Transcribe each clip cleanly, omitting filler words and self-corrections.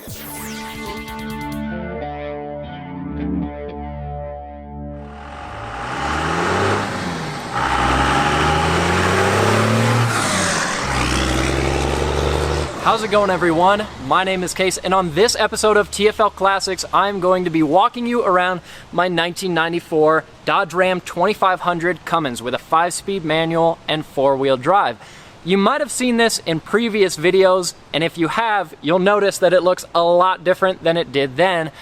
How's it going, everyone? My name is Kase, and on this episode of TFL Classics, I'm going to be walking you around my 1994 Dodge Ram 2500 Cummins with a 5-speed manual and 4-wheel drive. You might have seen this in previous videos, and if you have, you'll notice that it looks a lot different than it did then.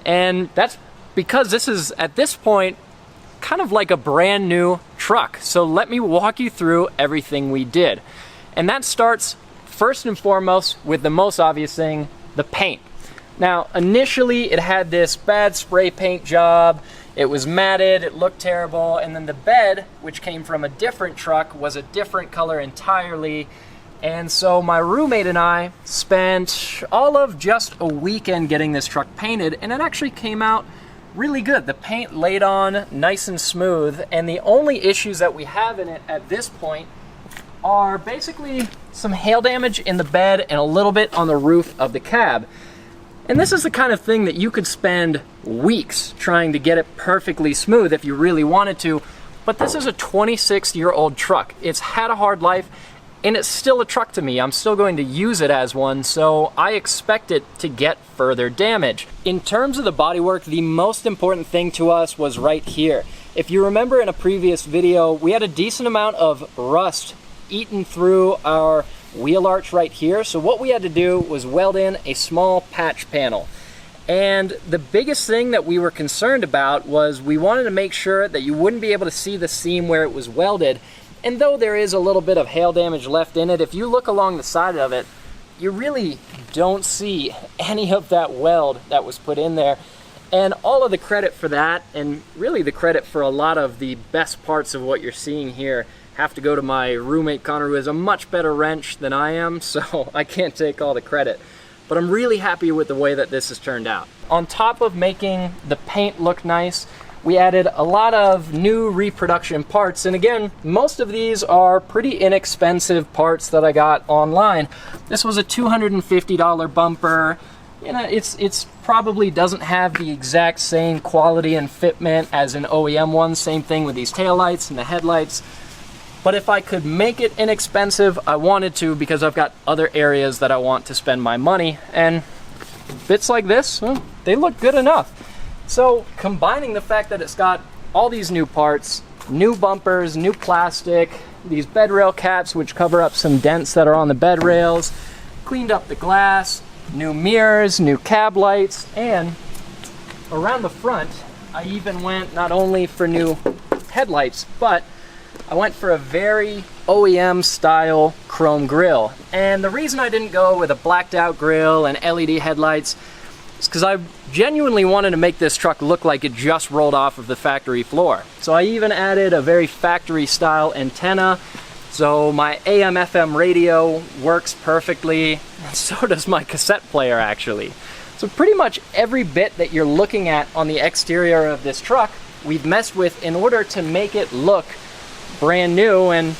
And that's because this is, at this point, kind of like a brand new truck. So let me walk you through everything we did. And that starts first and foremost with the most obvious thing, the paint. Now, initially it had this bad spray paint job. It was matted, it looked terrible, and then the bed, which came from a different truck, was a different color entirely. And so my roommate and I spent all of just a weekend getting this truck painted, and it actually came out really good. The paint laid on nice and smooth, and the only issues that we have in it at this point are basically some hail damage in the bed and a little bit on the roof of the cab. And this is the kind of thing that you could spend weeks trying to get it perfectly smooth if you really wanted to, but this is a 26-year-old truck. It's had a hard life, and it's still a truck to me. I'm still going to use it as one, so I expect it to get further damage. In terms of the bodywork, the most important thing to us was right here. If you remember in a previous video, we had a decent amount of rust eaten through our wheel arch right here. So what we had to do was weld in a small patch panel. And the biggest thing that we were concerned about was we wanted to make sure that you wouldn't be able to see the seam where it was welded. And though there is a little bit of hail damage left in it, if you look along the side of it, you really don't see any of that weld that was put in there. And all of the credit for that, and really the credit for a lot of the best parts of what you're seeing here, have to go to my roommate Connor, who is a much better wrench than I am, so I can't take all the credit. But I'm really happy with the way that this has turned out. On top of making the paint look nice, we added a lot of new reproduction parts, and again, most of these are pretty inexpensive parts that I got online. This was a $250 bumper. You know, it's probably doesn't have the exact same quality and fitment as an OEM one. Same thing with these taillights and the headlights. But if I could make it inexpensive, I wanted to, because I've got other areas that I want to spend my money. And bits like this, well, they look good enough. So combining the fact that it's got all these new parts, new bumpers, new plastic, these bed rail caps which cover up some dents that are on the bed rails, cleaned up the glass, new mirrors, new cab lights, and around the front, I even went not only for new headlights, but I went for a very OEM style chrome grille. And the reason I didn't go with a blacked out grille and LED headlights is because I genuinely wanted to make this truck look like it just rolled off of the factory floor. So I even added a very factory style antenna, so my AM FM radio works perfectly, and so does my cassette player actually. So pretty much every bit that you're looking at on the exterior of this truck, we've messed with in order to make it look brand new, and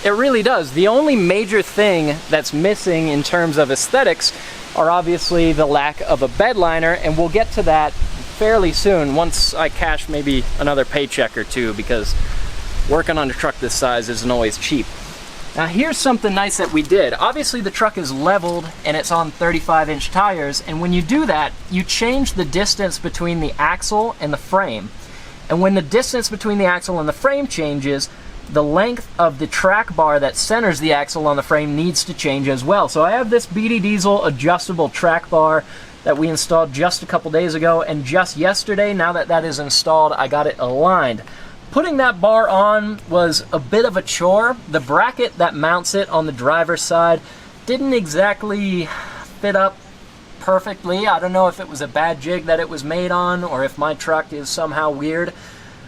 it really does. The only major thing that's missing in terms of aesthetics are obviously the lack of a bed liner, and we'll get to that fairly soon once I cash maybe another paycheck or two, because working on a truck this size isn't always cheap. Now here's something nice that we did. Obviously the truck is leveled and it's on 35-inch tires, and when you do that, you change the distance between the axle and the frame. And when the distance between the axle and the frame changes, the length of the track bar that centers the axle on the frame needs to change as well. So I have this BD Diesel adjustable track bar that we installed just a couple days ago, and just yesterday, now that that is installed, I got it aligned. Putting that bar on was a bit of a chore. The bracket that mounts it on the driver's side didn't exactly fit up perfectly. I don't know if it was a bad jig that it was made on, or if my truck is somehow weird.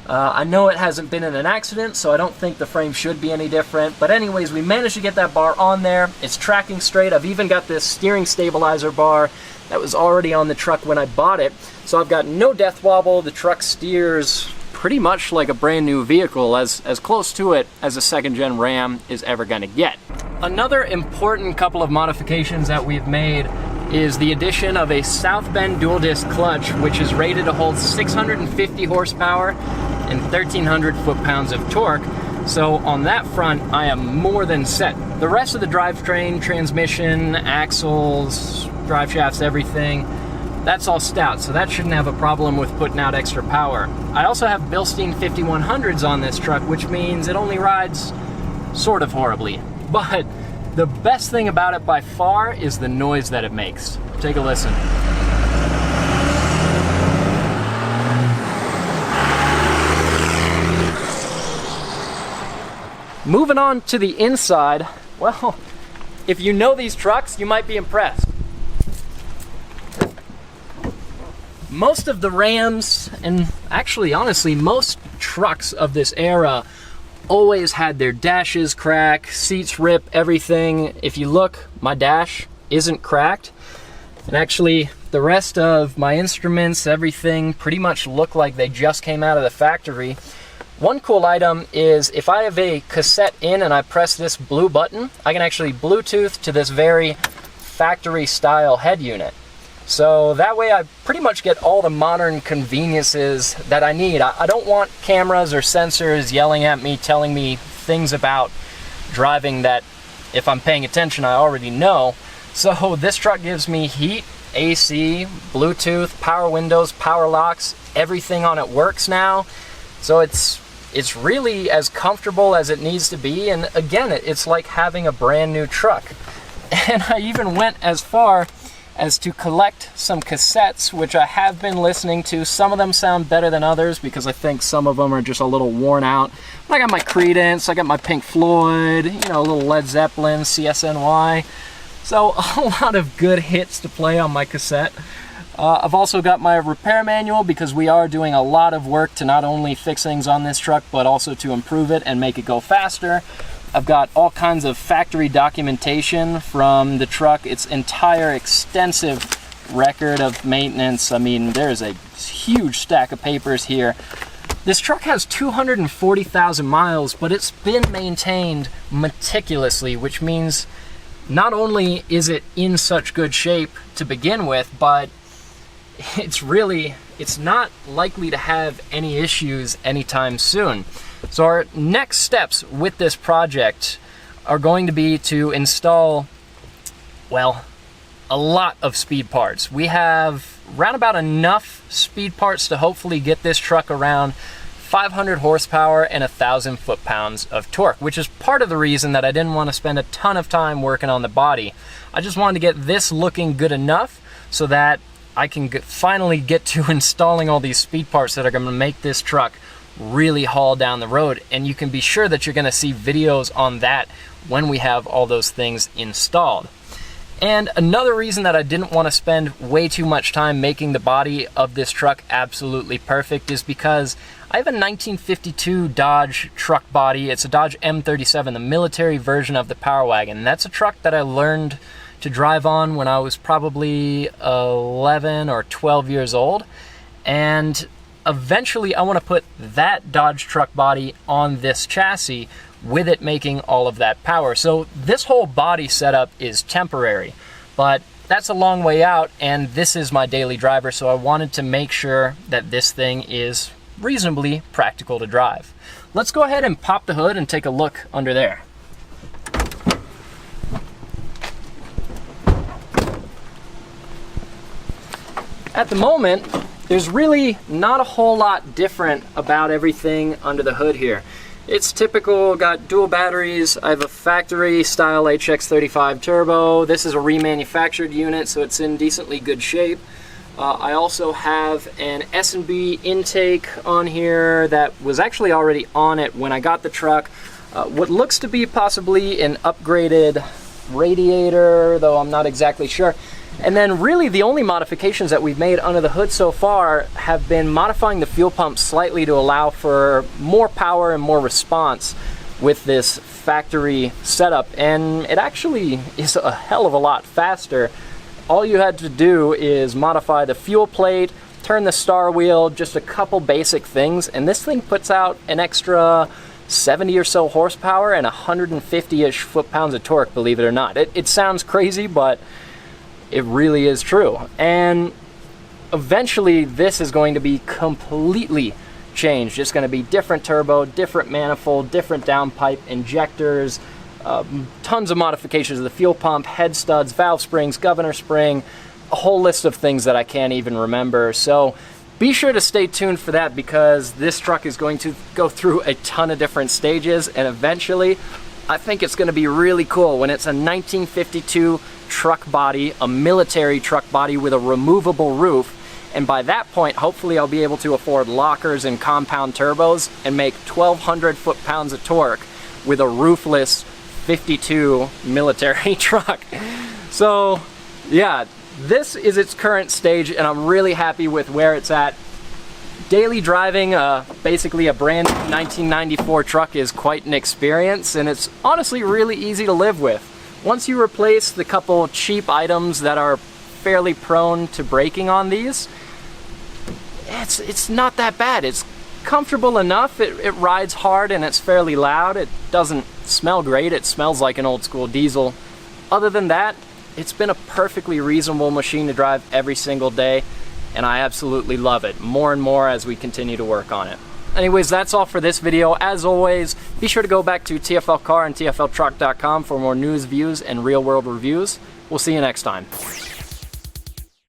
I know it hasn't been in an accident, so I don't think the frame should be any different. But anyways, we managed to get that bar on there. It's tracking straight. I've even got this steering stabilizer bar that was already on the truck when I bought it. So I've got no death wobble. The truck steers pretty much like a brand new vehicle, as close to it as a second gen Ram is ever gonna get. Another important couple of modifications that we've made is the addition of a South Bend dual disc clutch, which is rated to hold 650 horsepower and 1,300 foot-pounds of torque. So on that front, I am more than set. The rest of the drivetrain, transmission, axles, drive shafts, everything, that's all stout, so that shouldn't have a problem with putting out extra power. I also have Bilstein 5100s on this truck, which means it only rides sort of horribly. But the best thing about it by far is the noise that it makes. Take a listen. Moving on to the inside, well, if you know these trucks, you might be impressed. Most of the Rams, and actually, honestly, most trucks of this era always had their dashes crack, seats rip, everything. If you look, my dash isn't cracked. And actually, the rest of my instruments, everything pretty much look like they just came out of the factory. One cool item is if I have a cassette in and I press this blue button, I can actually Bluetooth to this very factory style head unit. So that way I pretty much get all the modern conveniences that I need. I don't want cameras or sensors yelling at me, telling me things about driving that if I'm paying attention I already know. So this truck gives me heat, AC, Bluetooth, power windows, power locks, everything on it works now. So it's really as comfortable as it needs to be, and again, it's like having a brand new truck. And I even went as far as to collect some cassettes, which I have been listening to. Some of them sound better than others because I think some of them are just a little worn out. But I got my Creedence, I got my Pink Floyd, you know, a little Led Zeppelin, CSNY. So a lot of good hits to play on my cassette. I've also got my repair manual because we are doing a lot of work to not only fix things on this truck, but also to improve it and make it go faster. I've got all kinds of factory documentation from the truck, its entire extensive record of maintenance. I mean, there's a huge stack of papers here. This truck has 240,000 miles, but it's been maintained meticulously, which means not only is it in such good shape to begin with, but it's not likely to have any issues anytime soon. So our next steps with this project are going to be to install, well, a lot of speed parts. We have round about enough speed parts to hopefully get this truck around 500 horsepower and 1,000 foot-pounds of torque, which is part of the reason that I didn't want to spend a ton of time working on the body. I just wanted to get this looking good enough so that I can finally get to installing all these speed parts that are going to make this truck really haul down the road. And you can be sure that you're going to see videos on that when we have all those things installed. And another reason that I didn't want to spend way too much time making the body of this truck absolutely perfect is because I have a 1952 Dodge truck body. It's a Dodge M37, the military version of the Power Wagon. And that's a truck that I learned to drive on when I was probably 11 or 12 years old. And eventually I want to put that Dodge truck body on this chassis with it making all of that power. So this whole body setup is temporary, but that's a long way out and this is my daily driver, so I wanted to make sure that this thing is reasonably practical to drive. Let's go ahead and pop the hood and take a look under there. At the moment, there's really not a whole lot different about everything under the hood here. It's typical, got dual batteries. I have a factory style HX35 turbo. This is a remanufactured unit, so it's in decently good shape. I also have an S&B intake on here that was actually already on it when I got the truck. What looks to be possibly an upgraded radiator, though I'm not exactly sure. And then really the only modifications that we've made under the hood so far have been modifying the fuel pump slightly to allow for more power and more response with this factory setup. And it actually is a hell of a lot faster. All you had to do is modify the fuel plate, turn the star wheel, just a couple basic things, and this thing puts out an extra 70 or so horsepower and 150-ish foot-pounds of torque, believe it or not. It sounds crazy, but it really is true. And eventually this is going to be completely changed. It's going to be different turbo, different manifold, different downpipe, injectors, tons of modifications of the fuel pump, head studs, valve springs, governor spring, a whole list of things that I can't even remember. So be sure to stay tuned for that, because this truck is going to go through a ton of different stages, and eventually I think it's going to be really cool when it's a 1952 truck body, a military truck body with a removable roof. And by that point, hopefully I'll be able to afford lockers and compound turbos and make 1,200 foot-pounds of torque with a roofless 52 military truck. So yeah, this is its current stage, and I'm really happy with where it's at. Daily driving basically a brand new 1994 truck is quite an experience, and it's honestly really easy to live with. Once you replace the couple cheap items that are fairly prone to breaking on these, it's not that bad. It's comfortable enough. It rides hard and it's fairly loud. It doesn't smell great. It smells like an old school diesel. Other than that, it's been a perfectly reasonable machine to drive every single day, and I absolutely love it more and more as we continue to work on it. Anyways, that's all for this video. As always, be sure to go back to TFL Car and TFLtruck.com for more news, views, and real world reviews. We'll see you next time.